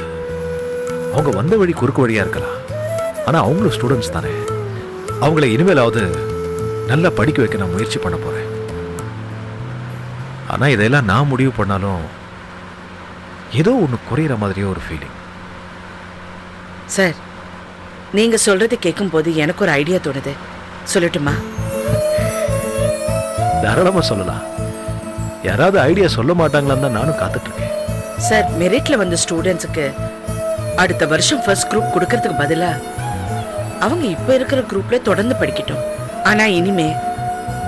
அவங்க வந்த வழி குறுக்கு வழியா இருக்கலாம். ஆனா அவங்களும் ஸ்டூடெண்ட்ஸ் தானே. அவங்கள இனிமேலாவது நல்லா படிக்க வைக்க நான் முயற்சி பண்ண போறேன். ஆனா இதெல்லாம் நான் முடிவு பண்ணாலும் ஏதோ ஒன்று குறையிற மாதிரியே ஒரு ஃபீலிங். சார், நீங்க சொல்றது கேட்கும் போது எனக்கு ஒரு ஐடியா தோணுது. சொல்லட்டுமா? தாராளமா சொல்லலாம். யாராவது ஐடியா சொல்ல மாட்டாங்களான்னு தான் நானும் காத்துட்டு இருக்கேன். சார், மெரிட்ல வந்த ஸ்டூடெண்ட்ஸுக்கு அடுத்த வருஷம் ஃபர்ஸ்ட் குரூப் கொடுக்கறதுக்கு பதிலா அவங்க இப்ப இருக்கிற குரூப்ல தொடர்ந்து படிக்கட்டும். ஆனா இனிமே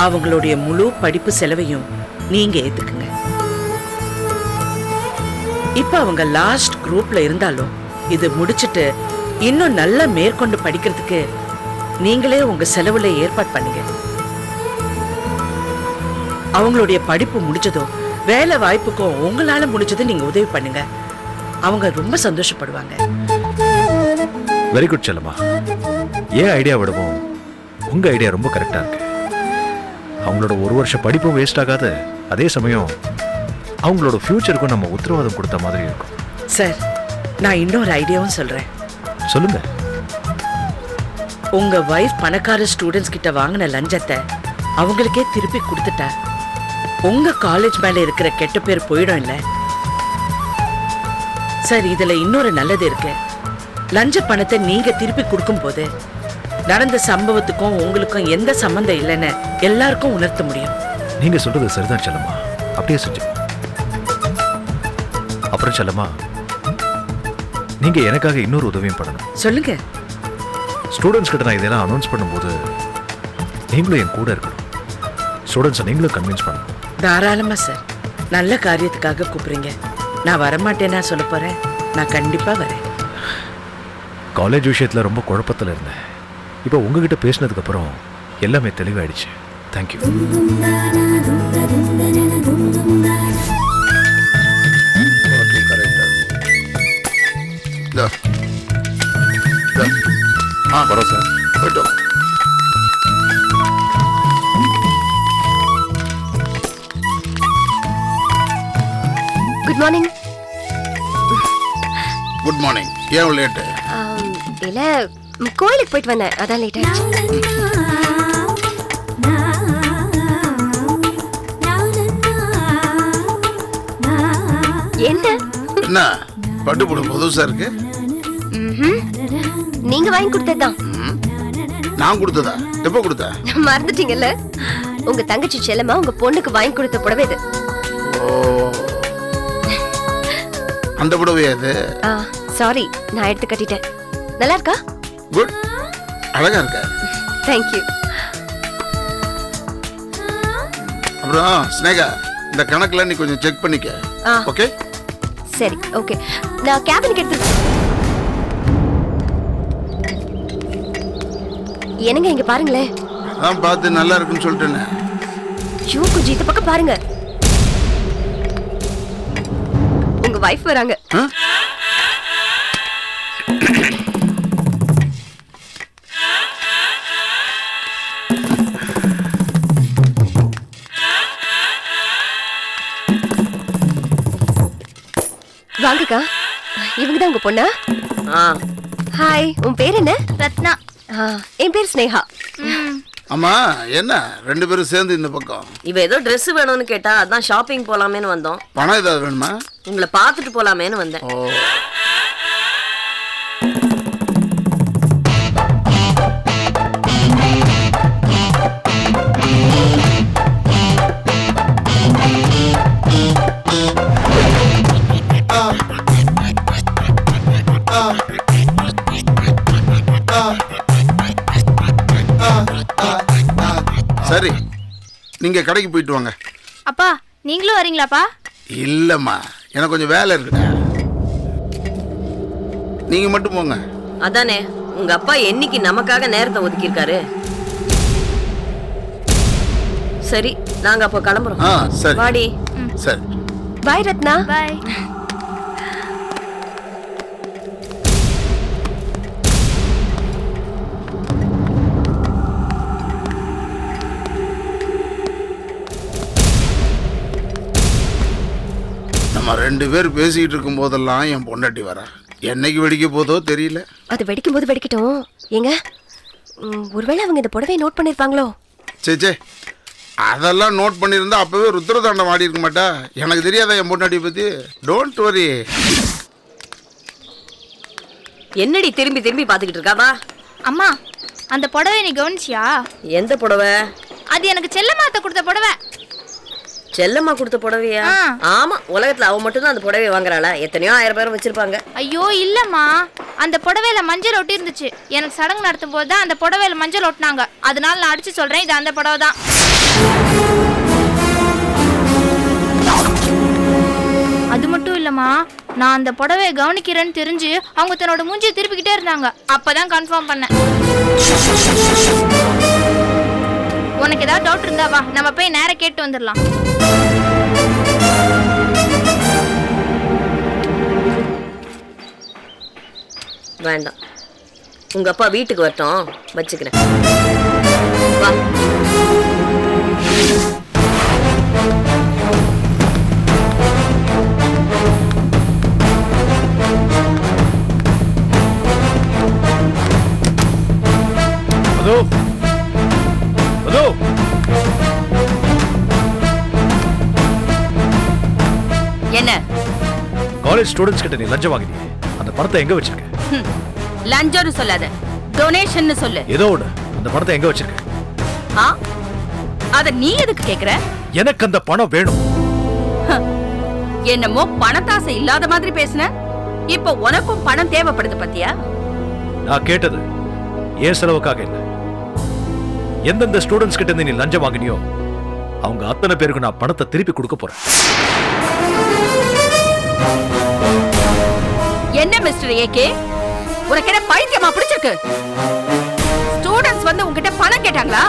அவங்களுடைய முழு படிப்பு செலவையும் நீங்க ஏத்துக்குங்க. இப்ப அவங்க லாஸ்ட் குரூப்ல இருந்தாலும் இது முடிச்சிட்டு இன்னும் நல்லா மேற்கொண்டு படிக்கிறதுக்கு நீங்களே உங்க செலவுல ஏற்பாடு பண்ணுங்க. அவங்களுடைய படிப்பு முடிச்சதோ வேலை வாய்ப்புக்கும் உங்களால முடிச்சது நீங்க உதவி பண்ணுங்க. அவங்க ரொம்ப சந்தோஷப்படுவாங்க. வெரி குட் செல்லம்மா. ஏன் ஐடியா விடவும் உங்க ஐடியா ரொம்ப கரெக்டா இருக்கு. அவங்களோட ஒரு வருஷம் படிப்பும் வேஸ்ட் ஆகாது. அதே சமயம் அவங்களோட ஃபியூச்சருக்கும் நம்ம உத்தரவாதம் கொடுத்த மாதிரி இருக்கும். சார், நான் இன்னொரு ஐடியாவும் சொல்றேன். சொல்லுங்க. உங்க வைஃப் பணக்கார ஸ்டூடெண்ட்ஸ் கிட்ட வாங்கின லஞ்சத்தை அவங்களுக்கே திருப்பி கொடுத்துட்டா உங்க காலேஜ் மேல இருக்கிற கெட்ட பேர் போயிடும் இல்ல? சார், இதுல இன்னொரு நல்லது இருக்கு. லஞ்ச பணத்தை நீங்க திருப்பி கொடுக்கும் போது நடந்த சம்பவத்துக்கும் உங்களுக்கும் எந்த சம்பந்தம் இல்லைன்னு எல்லாருக்கும் உணர்த்த முடியும். நீங்க சொல்றது சரிதான் செல்லம்மா. அப்படியே செஞ்சோம். அப்புறம் செல்லம்மா, நீங்க எனக்காக இன்னொரு உதவியும் பண்ணணும். சொல்லுங்க. ஸ்டூடெண்ட்ஸ் கிட்ட நான் இதெல்லாம் அனௌன்ஸ் பண்ணும்போது நீங்களும் என் கூட இருக்கணும். ஸ்டூடெண்ட்ஸை நீங்களும் கன்வின்ஸ் பண்ணணும். தாராளமா சார். நல்ல காரியத்துக்காக கூப்பிடுறீங்க. நான் வரமாட்டேன்னா சொல்ல போறேன். நான் கண்டிப்பா வரேன். காலேஜ் விஷயத்துல ரொம்ப குழப்பத்தில் இருந்தேன். இப்போ உங்ககிட்ட பேசினதுக்கு அப்புறம் எல்லாமே தெளிவாயிடுச்சு. தேங்க்யூ. கரெக்டா வரோம் சார். போயிட்டோம். Good morning. Good morning. ஏன் லேட்டு? இல்ல கோயிலுக்கு போயிட்டு வந்தேன், அதான் லேட் ஆயிடுச்சு. என்ன பட்டு போட புதுசா இருக்கு? நீங்க வாங்கி கொடுத்ததுதான். நான் கொடுத்ததா? எப்ப கொடுத்த? மறந்துட்டீங்கல்ல, உங்க தங்கச்சி செல்லமா உங்க பொண்ணுக்கு வாங்கி கொடுத்த புடவை இது. அந்த புடவை அது? சாரி, நான் எடுத்து கட்டிட்டேன். நல்லா இருக்கா? குட், அழகா இருக்க. தேங்க்யூ. அப்புறம் ஸ்னேகா, இந்த கணக்குல நீ கொஞ்சம் செக் பண்ணிக்க. ஓகே? சரி, ஓகே. நான் கேபினுக்கு எடுத்து. என்னங்க இங்க பாருங்களேன். அதான் பார்த்து நல்லா இருக்குன்னு சொல்லிட்டேனே. ஐயோ, கொஞ்சம் இந்த பக்கம் பாருங்க. உங்க வைஃப் வராங்க. வாங்கக்கா, இவங்க தான் உங்க பொண்ணா? ஹாய், உன் பேர் என்ன? ரத்னா. என் பேர் ஸ்னேகா. அம்மா, என்ன ரெண்டு பேரும் சேர்ந்து இந்த பக்கம்? இவ ஏதோ Dress வேணும்னு கேட்டா, அதான் ஷாப்பிங் போலாமேன்னு வந்தோம். பணம் ஏதாவது வேணுமா? உங்களை பார்த்துட்டு போலாமேன்னு வந்தேன். சரி, நீங்க கடைக்கு போயிட்டு வாங்க. அப்பா, நீங்களும் வரீங்களாப்பா? இல்லம்மா, எனக்கு கொஞ்சம் வேலை இருக்குடா. நீங்க மட்டும் போங்க. அதானே, உங்க அப்பா என்னைக்கு நமக்காக நேரத்தை ஒதுக்கியிருக்காரு. சரி, நாங்க அப்போ கிளம்புறோம். சரி. வாடி. சரி. பாய் ரத்னா. பாய். நம்ம ரெண்டு பேர் பேசிக்கிட்டு இருக்கும் போதெல்லாம் என் பொண்டாட்டி வரா. என்னைக்கு வெடிக்க போதோ தெரியல. அது வெடிக்கும் போது வெடிக்கட்டும். ஏங்க, ஒருவேளை அவங்க இந்த புடவையை நோட் பண்ணிருப்பாங்களோ? சே, அதெல்லாம் நோட் பண்ணியிருந்தா அப்பவே ருத்ரதாண்டம் ஆடி இருக்க மாட்டா. எனக்கு தெரியாதா என் பொண்டாட்டியை பத்தி? Don't worry. என்னடி திரும்பி திரும்பி பாத்துக்கிட்டு இருக்காவா? அம்மா, அந்த புடவை நீ கவனிச்சியா? எந்த புடவை? அது எனக்கு செல்லம்மாத்த கொடுத்த புடவை. செல்லம்மா கொடுத்த புடவையா? ஆமா, உலகத்துல அவ மட்டும் தான் அந்த புடவையை வாங்குறாளா? எத்தனையோ 1000 பேரும் வச்சிருப்பாங்க. ஐயோ இல்லம்மா, அந்த புடவையில மஞ்சள் ஒட்டி இருந்துச்சு. எனக்கு சடங்கு நடத்தும் போது தான் அந்த புடவையில மஞ்சள் ஒட்டினாங்க. அதனால நான் அடிச்சு சொல்றேன், இது அந்த புடவை தான். அது மட்டும் இல்லம்மா, நான் அந்த புடவையை கவனிக்கிறேன்னு தெரிஞ்சு அவங்க தன்னோட மூஞ்சியை திருப்பிக்கிட்டே இருந்தாங்க. அப்பதான் கன்ஃபார்ம் பண்ணேன். உனக்கு ஏதாவது டவுட் இருந்தா வா, நம்ம போய் நேரா கேட்டு வந்துடலாம். வேண்டாம், உங்க அப்பா வீட்டுக்கு வரட்டும், வச்சுக்கிறேன். வா. அதோ அதோ என்ன காலேஜ் ஸ்டூடெண்ட்ஸ் கிட்ட நீ லஞ்சம் வாங்கினியே, அந்த பணத்தை எங்க வச்சிருக்க? லஞ்சம்னு சொல்லாத, டொனேஷன் சொல்லு. ஏதோ ஒண்ணு, அந்த பணத்தை எங்க வச்சிருக்க? அத நீ எதுக்கு கேக்குற? எனக்கு அந்த பணம் வேணும். என்னமோ பணத்தாசை இல்லாத மாதிரி பேசுன. இப்ப உனக்கும் பணம் தேவைப்படுது பத்தியா? நான் கேட்டது ஏன் செலவுக்காக இல்ல. எந்தெந்த ஸ்டூடெண்ட்ஸ் கிட்ட இருந்து நீ லஞ்சம் வாங்கினியோ அவங்க அத்தனை பேருக்கு நான் பணத்தை திருப்பி கொடுக்க போறேன். என்ன மிஸ்டர் ஏகே, உனக்கு என்ன பைத்தியமா பிடிச்சிருக்கு? ஸ்டூடெண்ட்ஸ் வந்து உங்ககிட்ட பணம் கேட்டாங்களா?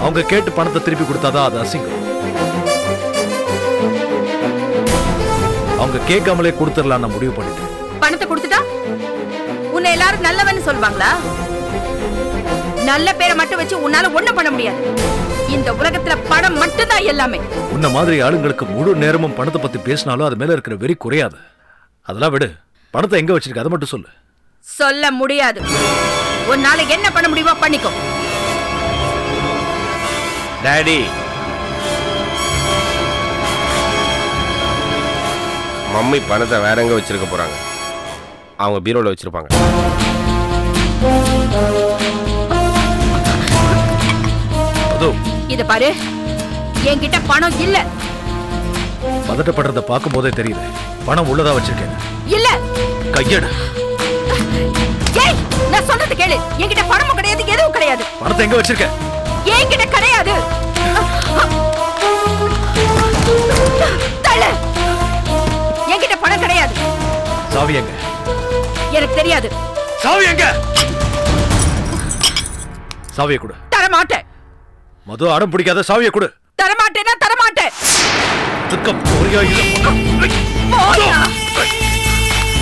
அவங்க கேட்டு பணத்தை திருப்பி கொடுத்தாதான் அது அசிங்கம். அவங்க கேட்காமலே கொடுத்துடலாம் நான் முடிவு பண்ணிட்டேன். பணத்தை கொடுத்துட்டா உன்னை எல்லாரும் நல்லவன்னு சொல்லுவாங்களா? நல்ல பேரை மட்டும் வச்சு உன்னால ஒண்ணும் பண்ண முடியாது. இந்த உலகத்துல பணம் மட்டும்தான் எல்லாமே. உன்ன மாதிரி ஆளுங்களுக்கு முழு நேரமும் பணத்தை பத்தி பேசினாலும் அது மேல இருக்கிற வெறி குறையாது. அதெல்லாம் விடு. பணத்தை எங்க வச்சிருக்க அதை மட்டும் சொல்லு. சொல்ல முடியாது. உன்னால என்ன பண்ண முடியுமோ பண்ணிக்கோ. டாடி, மம்மி பணத்தை வேற எங்க வச்சிருக்க போறாங்க? அவங்க பீரோல வச்சிருப்பாங்க. இத பாரு, என்கிட்ட பணம் இல்ல. பதட்டப்படுறத பார்க்கும் போதே தெரியுது பணம் உள்ளதா வச்சிருக்கேன். இல்ல. கையட. ஏய், நான் சொல்றது கேளு. என்கிட்ட பணமும் கிடையாது, எதுவும் கிடையாது. பணத்தை எங்க வச்சிருக்க? என்கிட்ட கிடையாது. தள்ளு. என்கிட்ட பணம் கிடையாது. சாவி எங்க? எனக்கு தெரியாது. சாவி எங்க? சாவியை கொடு. தர மாட்டேன். மது, அடம் பிடிக்காத, சாவியை கொடு. தர மாட்டேனா தர மாட்டேன். துக்கம் ஒரே இல்ல.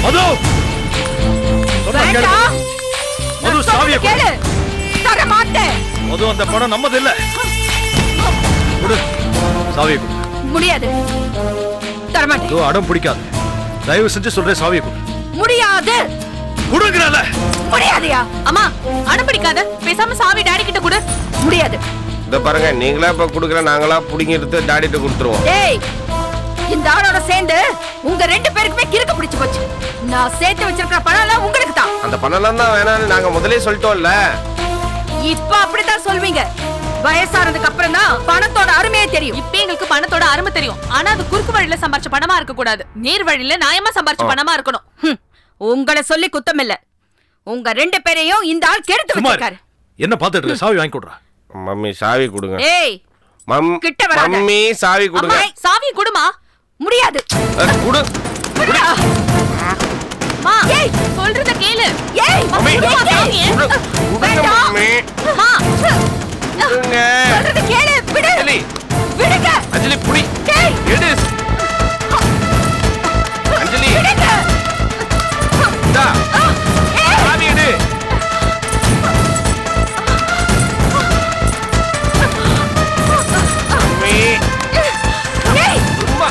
மது, வேண்டாம். மது, சாவியை கேளு. தர மாட்டேன். மது, அந்த பணம் நம்மது இல்ல. கொடு. சாவியை கொடு. முடியாது. தர மாட்டேன். மது, அடம் பிடிக்காத. தயவு செஞ்சு சொல்றேன், சாவியை கொடு. முடியாது. கொடுங்கறல. முடியாதியா? அம்மா, அடம் பிடிக்காத. பேசாம சாவி டாடி கிட்ட கொடு. முடியாது. இத பாருங்க, நீங்களா இப்ப குடுக்குற, நாங்களா புடிங்கி எடுத்து டாடிட்ட கொடுத்துருவோம். ஏய், இந்த ஆளோட சேர்ந்து உங்க ரெண்டு பேருக்குமே கிறுக்கு பிடிச்சு போச்சு. நான் சேர்த்து வச்சிருக்கிற பணம் எல்லாம் உங்களுக்கு தான். அந்த பணம்லாம் தான் வேணாம்னு நாங்க முதலே சொல்லிட்டோம்ல. இப்ப அப்படித்தான் சொல்வீங்க. வயசானதுக்கு அப்புறம் தான் பணத்தோட அருமையே தெரியும். இப்ப எங்களுக்கு பணத்தோட அருமை தெரியும். ஆனா அது குறுக்கு வழியில சம்பாரிச்ச பணமா இருக்க கூடாது. நேர் வழியில நியாயமா சம்பாரிச்ச பணமா இருக்கணும். உங்களை சொல்லி குத்தம் இல்ல. உங்க ரெண்டு பேரையும் இந்த ஆள் கெடுத்து வச்சிருக்காரு. என்ன பாத்துட்டு இருக்க? சாவி வாங்கி கொடுறா. மம்மி, சாவி கொடுங்க. ஏய், கிட்ட வராத. மம்மி, சாவி கொடுங்க. அம்மா, சாவி கொடுமா. முடியாது. குடு. மா, ஏய், சொல்றத கேளு. ஏய், மம்மி, சாவியை. கொடுங்க மம்மி. மா, கொடுங்க. சொல்றத கேளு. விடு. அஞ்சலி. விடுங்க. அஞ்சலி, புடி. ஏய், எடு. அஞ்சலி. விடுங்க. டா. சாவி எடு. மம்மி. ஏய், சும்மா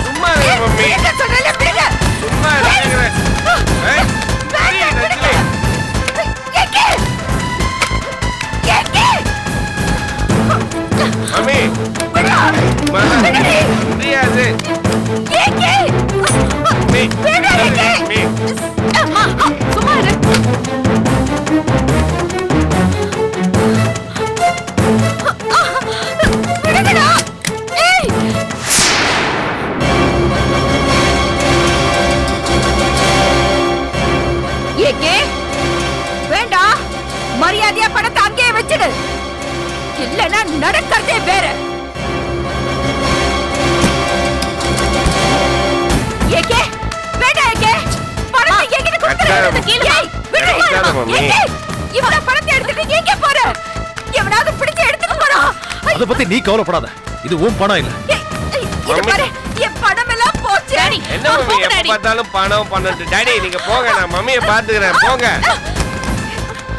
சும்மா இரு மம்மி. விடுங்க சொல்றேன்ல, விடுங்க. சும்மா இருங்கறேன். ஏய், சரி அஞ்சலி. ஏகே. ஏகே. மம்மி. முடியாது. ஏகே. மம்மி. விடு ஏகே. மம்மி. அம்மா, சும்மா இரு. விடுங்கடா. ஏய். ஏகே. வேண்டாம். மரியாதையா பணத்தை அங்கேயே வச்சிடு. இல்லைன்னா நடக்கிறதே வேற. ஏகே. வேண்டாம் ஏகே. பணத்தை என்கிட்ட கொடுத்துரு. ஏய், விடு. ஏகே, இவன பணத்தை எடுத்துட்டு எங்க போற? எவனாவது பிடிச்சு எடுத்துட்டு போறான். அத பத்தி நீ கவலைப்படாத. இது உன் பணம் இல்ல. இது பாரு, என் பணம் எல்லாம் போச்சு. என்ன மம்மி, எப்ப பார்த்தாலும் பணம் பண்ணிட்டு. டாடி, நீங்க போங்க, நான் மம்மியை பாத்துக்கிறேன். போங்க.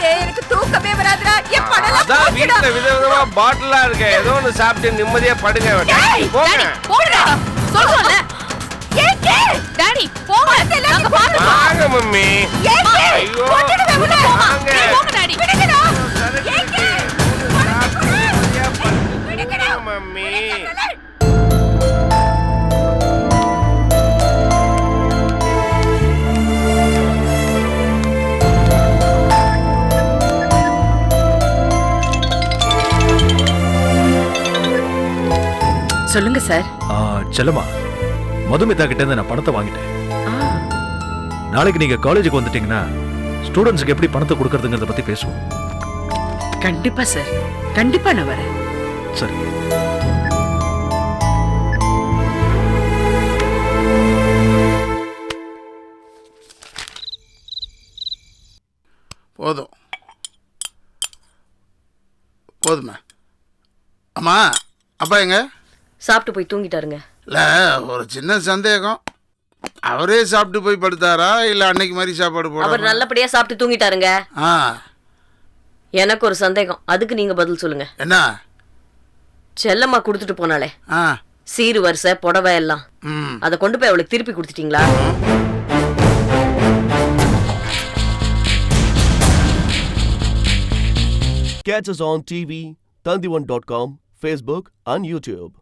டேய், எனக்கு தூக்கமே வராதுடா. என் பணம் எல்லாம் அதான் போச்சுடா. வீட்டுல விதவிதமா பாட்டிலா இருக்கு. ஏதோ ஒண்ணு சாப்பிட்டு நிம்மதியா படுங்க. டேய், போங்க. போடுடா. சொல்றோம்ல. ஏகே. டாடி, போங்க. நாங்க பாத்துறோம். வாங்க மம்மி. ஏகே. ஐயோ. போட்டுடுவே உன்னை. வாங்க. போங்க டாடி. விடுங்கடா. ஏகே. விடுங்கடா மம்மி. சொல்லுங்க சார். செல்லம்மா, மதுமிதா கிட்ட இருந்து நான் பணத்தை வாங்கிட்டேன். நாளைக்கு நீங்க காலேஜுக்கு வந்துட்டீங்கன்னா ஸ்டூடெண்ட்ஸ்க்கு எப்படி பணத்தை கொடுக்கறதுங்கிறத பத்தி பேசுவோம். கண்டிப்பா சார், கண்டிப்பா நான் வரேன். சரி. போதும் போதுமா. அம்மா, அப்பா எங்க? சாப்பிட்டு போய் தூங்கிட்டாருங்க. இல்ல, ஒரு சின்ன சந்தேகம். அவரே சாப்பிட்டு போய் படுத்தாரா இல்ல அன்னைக்கு மாதிரி சாப்பாடு அவர் போட? நல்லபடியா சாப்பிட்டு தூங்கிட்டாருங்க. ஆ, எனக்கு ஒரு சந்தேகம், அதுக்கு நீங்க பதில் சொல்லுங்க. என்ன? செல்லம்மா கொடுத்துட்டு போனாலே ஆ, சீரு வரிசை புடவை எல்லாம், அதை கொண்டு போய் அவளுக்கு திருப்பி கொடுத்துட்டீங்களா? Catch us on TV, Tandivan.com, Facebook and YouTube.